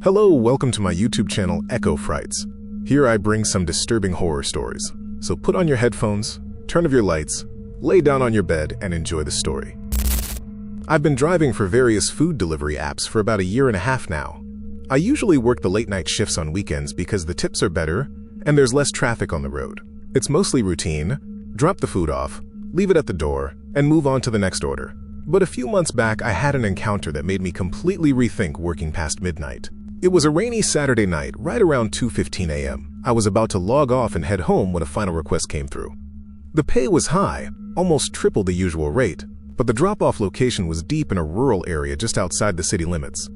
Hello, welcome to my YouTube channel, Echo Frights. Here I bring some disturbing horror stories. So put on your headphones, turn off your lights, lay down on your bed, and enjoy the story. I've been driving for various food delivery apps for about a year and a half now. I usually work the late night shifts on weekends because the tips are better and there's less traffic on the road. It's mostly routine: drop the food off, leave it at the door, and move on to the next order. But a few months back, I had an encounter that made me completely rethink working past midnight. It was a rainy Saturday night, right around 2:15 a.m. I was about to log off and head home when a final request came through. The pay was high, almost triple the usual rate, but the drop-off location was deep in a rural area just outside the city limits.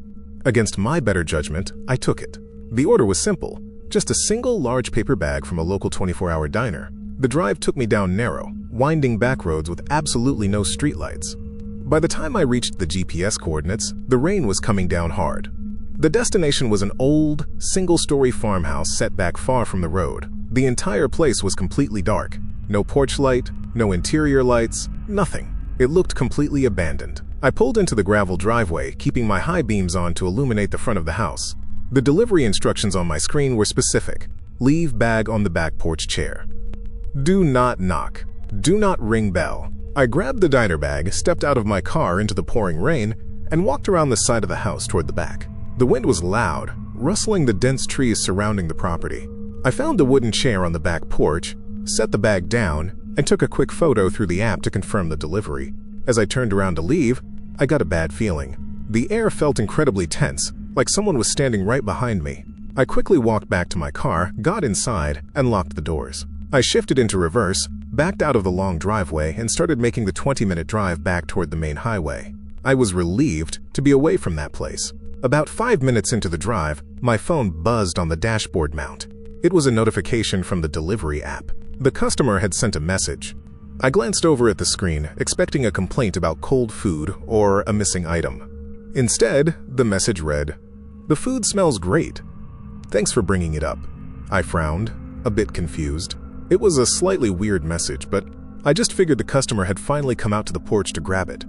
Against my better judgment, I took it. The order was simple: just a single large paper bag from a local 24-hour diner. The drive took me down narrow, winding back roads with absolutely no streetlights. By the time I reached the GPS coordinates, the rain was coming down hard. The destination was an old, single-story farmhouse set back far from the road. The entire place was completely dark. No porch light, no interior lights, nothing. It looked completely abandoned. I pulled into the gravel driveway, keeping my high beams on to illuminate the front of the house. The delivery instructions on my screen were specific: leave bag on the back porch chair. Do not knock. Do not ring bell. I grabbed the diner bag, stepped out of my car into the pouring rain, and walked around the side of the house toward the back. The wind was loud, rustling the dense trees surrounding the property. I found a wooden chair on the back porch, set the bag down, and took a quick photo through the app to confirm the delivery. As I turned around to leave, I got a bad feeling. The air felt incredibly tense, like someone was standing right behind me. I quickly walked back to my car, got inside, and locked the doors. I shifted into reverse, backed out of the long driveway, and started making the 20-minute drive back toward the main highway. I was relieved to be away from that place. About 5 minutes into the drive, my phone buzzed on the dashboard mount. It was a notification from the delivery app. The customer had sent a message. I glanced over at the screen, expecting a complaint about cold food or a missing item. Instead, the message read, "The food smells great. Thanks for bringing it up." I frowned, a bit confused. It was a slightly weird message, but I just figured the customer had finally come out to the porch to grab it.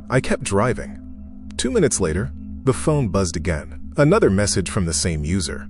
I kept driving. 2 minutes later, the phone buzzed again. Another message from the same user.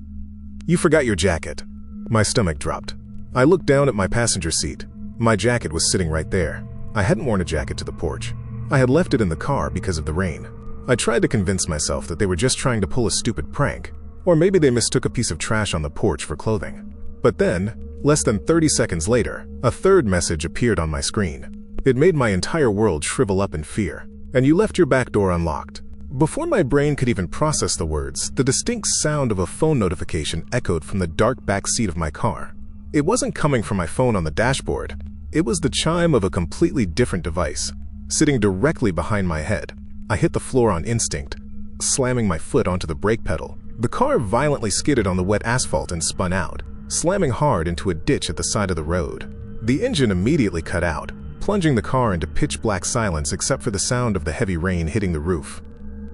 "You forgot your jacket." My stomach dropped. I looked down at my passenger seat. My jacket was sitting right there. I hadn't worn a jacket to the porch. I had left it in the car because of the rain. I tried to convince myself that they were just trying to pull a stupid prank, or maybe they mistook a piece of trash on the porch for clothing. But then, less than 30 seconds later, a third message appeared on my screen. It made my entire world shrivel up in fear. "And you left your back door unlocked." Before my brain could even process the words, the distinct sound of a phone notification echoed from the dark back seat of my car. It wasn't coming from my phone on the dashboard. It was the chime of a completely different device, sitting directly behind my head. I hit the floor on instinct, slamming my foot onto the brake pedal. The car violently skidded on the wet asphalt and spun out, slamming hard into a ditch at the side of the road. The engine immediately cut out, plunging the car into pitch-black silence except for the sound of the heavy rain hitting the roof.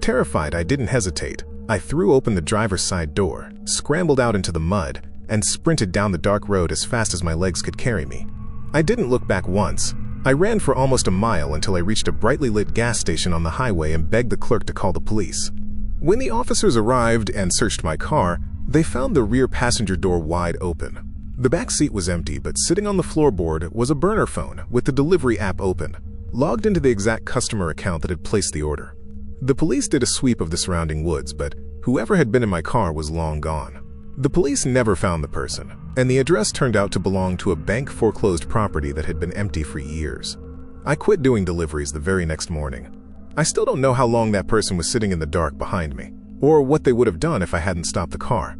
Terrified, I didn't hesitate. I threw open the driver's side door, scrambled out into the mud, and sprinted down the dark road as fast as my legs could carry me. I didn't look back once. I ran for almost a mile until I reached a brightly lit gas station on the highway and begged the clerk to call the police. When the officers arrived and searched my car, they found the rear passenger door wide open. The back seat was empty, but sitting on the floorboard was a burner phone with the delivery app open, logged into the exact customer account that had placed the order. The police did a sweep of the surrounding woods, but whoever had been in my car was long gone. The police never found the person, and the address turned out to belong to a bank-foreclosed property that had been empty for years. I quit doing deliveries the very next morning. I still don't know how long that person was sitting in the dark behind me, or what they would have done if I hadn't stopped the car.